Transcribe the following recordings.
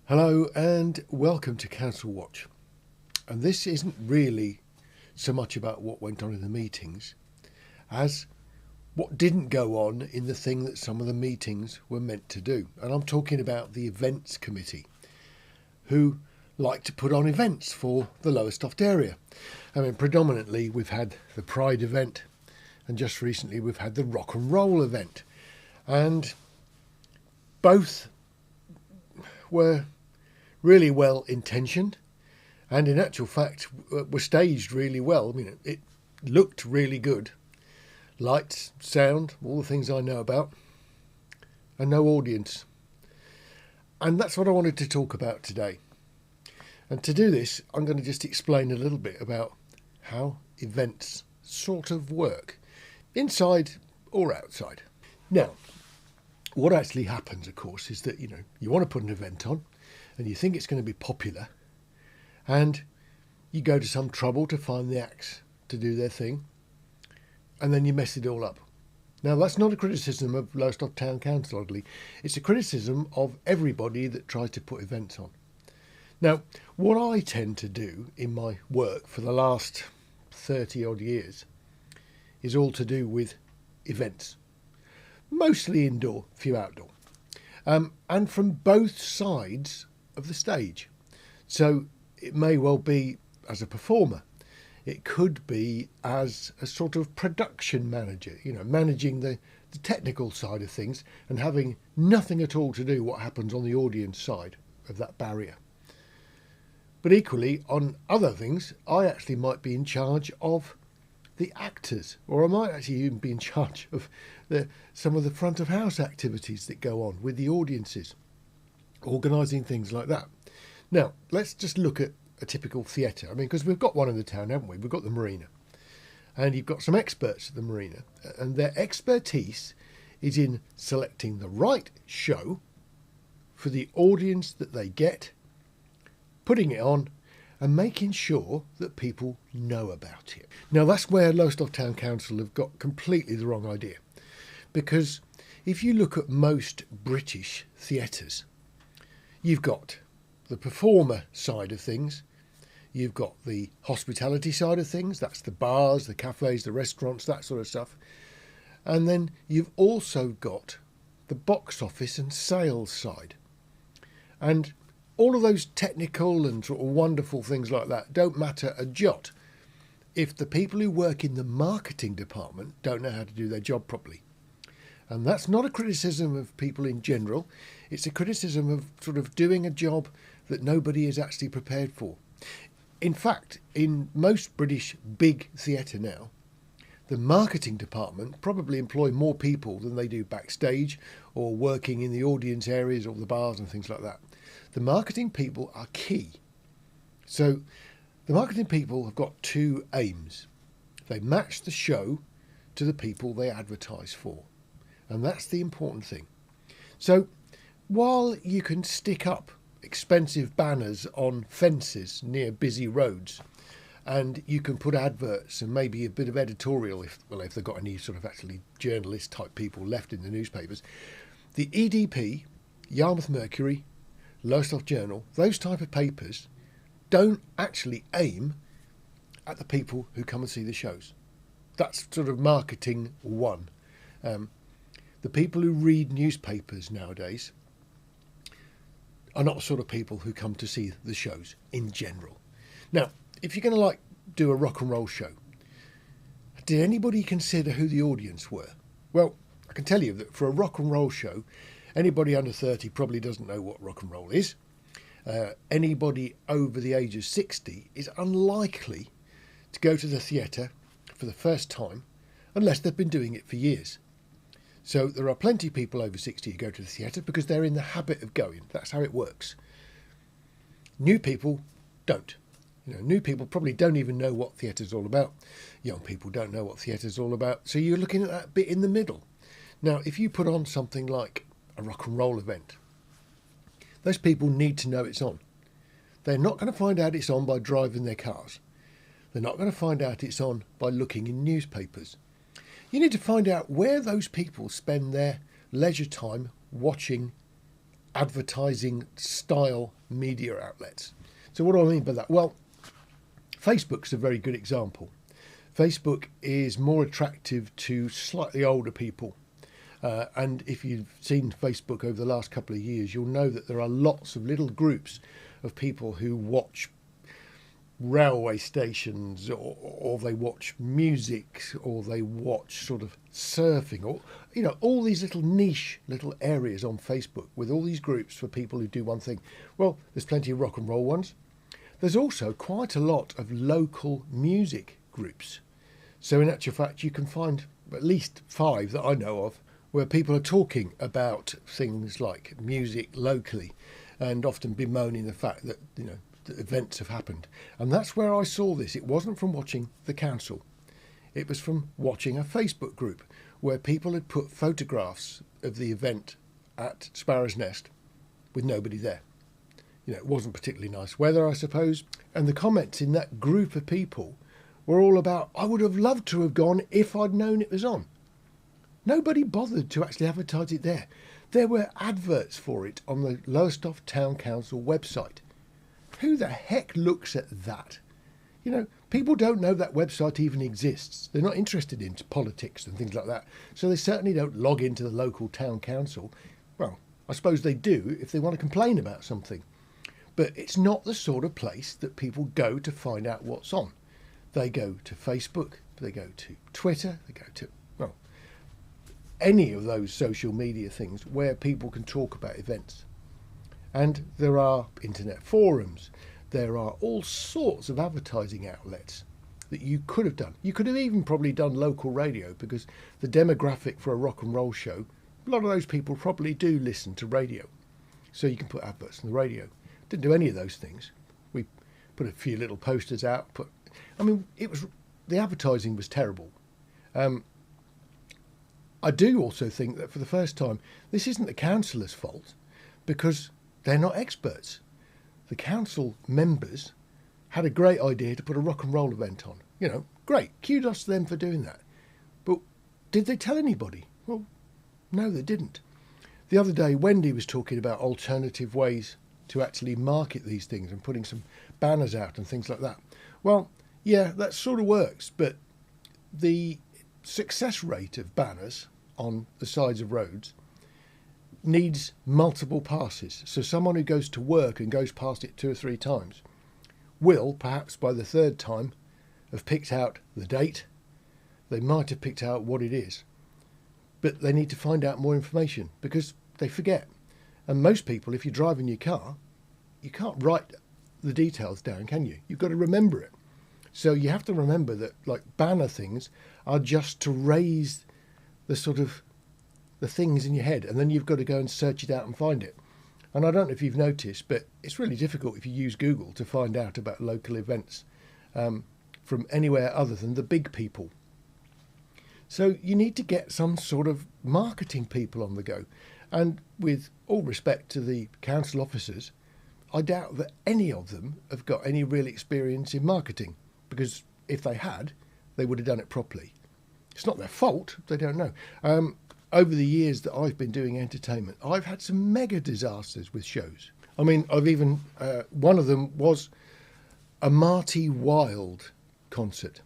Hello and welcome to Council Watch. And this isn't really so much about what went on in the meetings as what didn't go on in the thing that some of the meetings were meant to do. And I'm talking about the events committee, who like to put on events for the Lowestoft area. I mean, predominantly we've had the Pride event, and just recently we've had the Rock and Roll event. And both were really well intentioned, and in actual fact were staged really well. I mean, it looked really good. Lights, sound, all the things I know about, and no audience. And that's what I wanted to talk about today. And to do this, I'm going to just explain a little bit about how events sort of work, inside or outside. Now, what actually happens, of course, is that, you want to put an event on, and you think it's going to be popular, and you go to some trouble to find the acts to do their thing, and then you mess it all up. Now, that's not a criticism of Lowestoft Town Council, oddly. It's a criticism of everybody that tries to put events on. Now, what I tend to do in my work for the last 30 odd years is all to do with events. Mostly indoor, few outdoor. And from both sides of the stage. So it may well be as a performer. It could be as a sort of production manager, managing the technical side of things and having nothing at all to do what happens on the audience side of that barrier. But equally, on other things, I actually might be in charge of the actors, or I might actually even be in charge of some of the front of house activities that go on with the audiences, organising things like that. Now, let's just look at a typical theatre. I mean, because we've got one in the town, haven't we? We've got the Marina. And you've got some experts at the Marina. And their expertise is in selecting the right show for the audience that they get, putting it on, and making sure that people know about it. Now, that's where Lowestoft Town Council have got completely the wrong idea. Because if you look at most British theatres, you've got the performer side of things, you've got the hospitality side of things, that's the bars, the cafes, the restaurants, that sort of stuff. And then you've also got the box office and sales side. And all of those technical and sort of wonderful things like that don't matter a jot if the people who work in the marketing department don't know how to do their job properly. And that's not a criticism of people in general. It's a criticism of sort of doing a job that nobody is actually prepared for. In fact, in most British big theatre now, the marketing department probably employ more people than they do backstage or working in the audience areas or the bars and things like that. The marketing people are key. So the marketing people have got two aims. They match the show to the people they advertise for. And that's the important thing. So while you can stick up expensive banners on fences near busy roads, and you can put adverts and maybe a bit of editorial if they've got any sort of actually journalist type people left in the newspapers, the EDP, Yarmouth Mercury, Lowestoft Journal, those type of papers don't actually aim at the people who come and see the shows. That's sort of marketing one. The people who read newspapers nowadays are not the sort of people who come to see the shows in general. Now, if you're going to do a rock and roll show, did anybody consider who the audience were? Well, I can tell you that for a rock and roll show, anybody under 30 probably doesn't know what rock and roll is. Anybody over the age of 60 is unlikely to go to the theatre for the first time unless they've been doing it for years. So there are plenty of people over 60 who go to the theatre because they're in the habit of going. That's how it works. New people don't. New people probably don't even know what theatre's all about. Young people don't know what theatre's all about. So you're looking at that bit in the middle. Now, if you put on something like a rock and roll event, those people need to know it's on. They're not going to find out it's on by driving their cars. They're not going to find out it's on by looking in newspapers. You need to find out where those people spend their leisure time watching advertising style media outlets. So what do I mean by that? Well, Facebook's a very good example. Facebook is more attractive to slightly older people. And if you've seen Facebook over the last couple of years, you'll know that there are lots of little groups of people who watch railway stations, or they watch music, or they watch sort of surfing, or all these little niche little areas on Facebook with all these groups for people who do one thing. Well, there's plenty of rock and roll ones. There's also quite a lot of local music groups. So in actual fact, you can find at least 5 that I know of where people are talking about things like music locally, and often bemoaning the fact that that events have happened. And that's where I saw this. It wasn't from watching the council. It was from watching a Facebook group where people had put photographs of the event at Sparrow's Nest with nobody there. It wasn't particularly nice weather, I suppose. And the comments in that group of people were all about, I would have loved to have gone if I'd known it was on. Nobody bothered to actually advertise it there. There were adverts for it on the Lowestoft Town Council website. Who the heck looks at that? People don't know that website even exists. They're not interested in politics and things like that. So they certainly don't log into the local town council. Well, I suppose they do if they want to complain about something. But it's not the sort of place that people go to find out what's on. They go to Facebook, they go to Twitter, they go to, any of those social media things where people can talk about events. And there are internet forums. There are all sorts of advertising outlets that you could have done. You could have even probably done local radio, because the demographic for a rock and roll show, a lot of those people probably do listen to radio. So you can put adverts on the radio. Didn't do any of those things. We put a few little posters out. The advertising was terrible. I do also think that for the first time, this isn't the councillor's fault, because they're not experts. The council members had a great idea to put a rock and roll event on. Great. Kudos to them for doing that. But did they tell anybody? Well, no, they didn't. The other day, Wendy was talking about alternative ways to actually market these things and putting some banners out and things like that. Well, yeah, that sort of works, but the success rate of banners on the sides of roads needs multiple passes. So someone who goes to work and goes past it 2 or 3 times will, perhaps by the 3rd time, have picked out the date. They might have picked out what it is, but they need to find out more information because they forget. And most people, if you're driving your car, you can't write the details down, can you? You've got to remember it. So you have to remember that, like, banner things are just to raise the sort of the things in your head, and then you've got to go and search it out and find it. And I don't know if you've noticed, but it's really difficult if you use Google to find out about local events from anywhere other than the big people. So you need to get some sort of marketing people on the go. And with all respect to the council officers, I doubt that any of them have got any real experience in marketing, because if they had, they would have done it properly. It's not their fault, they don't know. Over the years that I've been doing entertainment, I've had some mega disasters with shows. I've even, one of them was a Marty Wilde concert.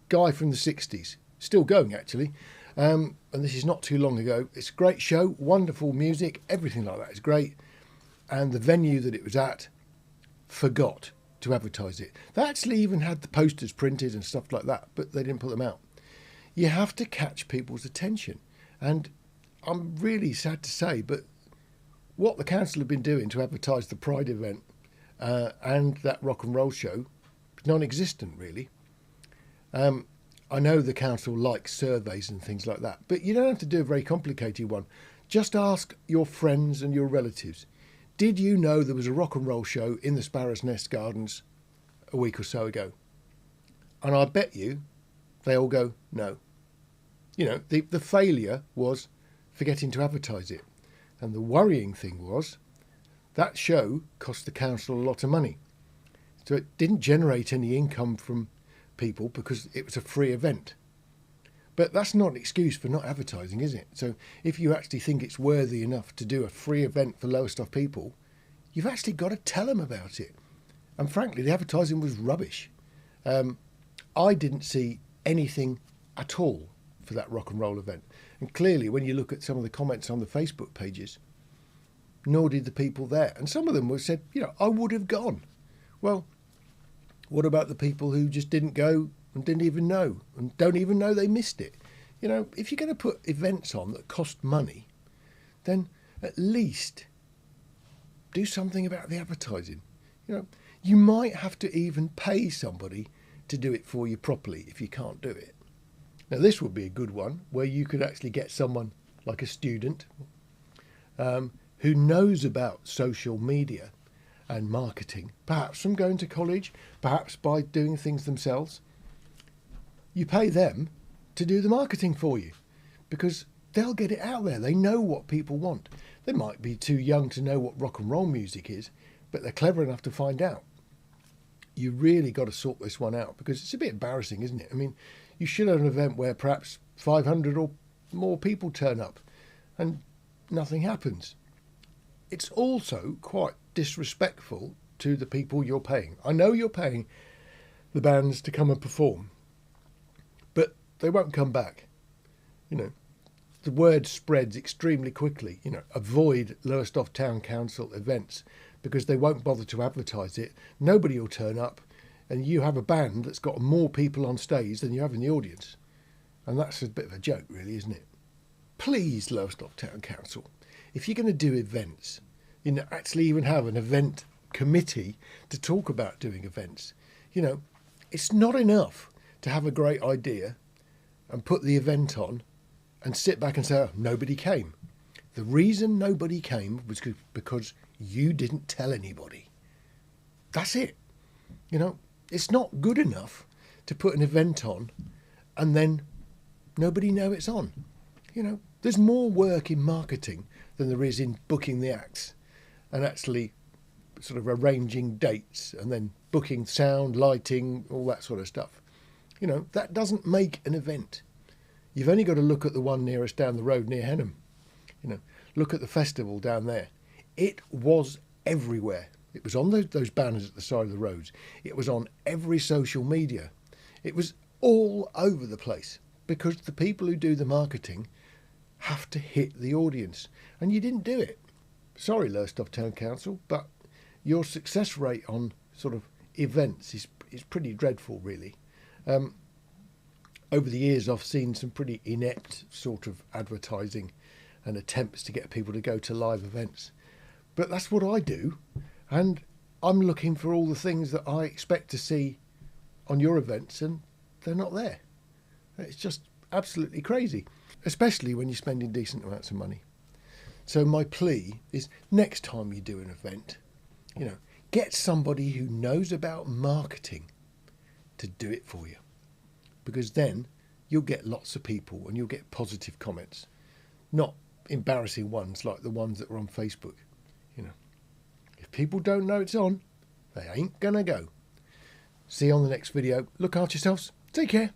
Guy from the 60s, still going actually. And this is not too long ago. It's a great show, wonderful music, everything like that is great. And the venue that it was at forgot to advertise it. They actually even had the posters printed and stuff like that, but they didn't put them out. You have to catch people's attention. And I'm really sad to say, but what the council have been doing to advertise the Pride event and that rock and roll show is non-existent, really. I know the council likes surveys and things like that, but you don't have to do a very complicated one. Just ask your friends and your relatives. Did you know there was a rock and roll show in the Sparrow's Nest Gardens a week or so ago? And I bet you they all go, no. The failure was forgetting to advertise it. And the worrying thing was that show cost the council a lot of money. So it didn't generate any income from people because it was a free event. But that's not an excuse for not advertising, is it? So if you actually think it's worthy enough to do a free event for Lowestoft people, you've actually got to tell them about it. And frankly, the advertising was rubbish. I didn't see anything at all for that rock and roll event. And clearly, when you look at some of the comments on the Facebook pages, nor did the people there. And some of them were said, I would have gone. Well, what about the people who just didn't go and didn't even know and don't even know they missed it? If you're going to put events on that cost money, then at least do something about the advertising. You might have to even pay somebody to do it for you properly if you can't do it. Now, this would be a good one where you could actually get someone like a student who knows about social media and marketing, perhaps from going to college, perhaps by doing things themselves. You pay them to do the marketing for you because they'll get it out there. They know what people want. They might be too young to know what rock and roll music is, but they're clever enough to find out. You really got to sort this one out because it's a bit embarrassing, isn't it? I mean, you should have an event where perhaps 500 or more people turn up and nothing happens. It's also quite disrespectful to the people you're paying. I know you're paying the bands to come and perform, but they won't come back. The word spreads extremely quickly. Avoid Lowestoft Town Council events because they won't bother to advertise it. Nobody will turn up, and you have a band that's got more people on stage than you have in the audience. And that's a bit of a joke, really, isn't it? Please, Lowestoft Town Council, if you're going to do events, actually even have an event committee to talk about doing events. It's not enough to have a great idea and put the event on and sit back and say, oh, nobody came. The reason nobody came was because you didn't tell anybody. That's it. It's not good enough to put an event on and then nobody know it's on. There's more work in marketing than there is in booking the acts and actually sort of arranging dates and then booking sound, lighting, all that sort of stuff. That doesn't make an event. You've only got to look at the one nearest down the road near Henham. Look at the festival down there. It was everywhere. It was on those banners at the side of the roads. It was on every social media. It was all over the place because the people who do the marketing have to hit the audience. And you didn't do it. Sorry, Lowestoft Town Council, but your success rate on sort of events is pretty dreadful, really. Over the years, I've seen some pretty inept sort of advertising and attempts to get people to go to live events. But that's what I do, and I'm looking for all the things that I expect to see on your events, and they're not there. It's just absolutely crazy, especially when you're spending decent amounts of money. So my plea is next time you do an event, get somebody who knows about marketing to do it for you, because then you'll get lots of people and you'll get positive comments, not embarrassing ones like the ones that were on Facebook. If people don't know it's on, they ain't gonna go. See you on the next video. Look after yourselves. Take care.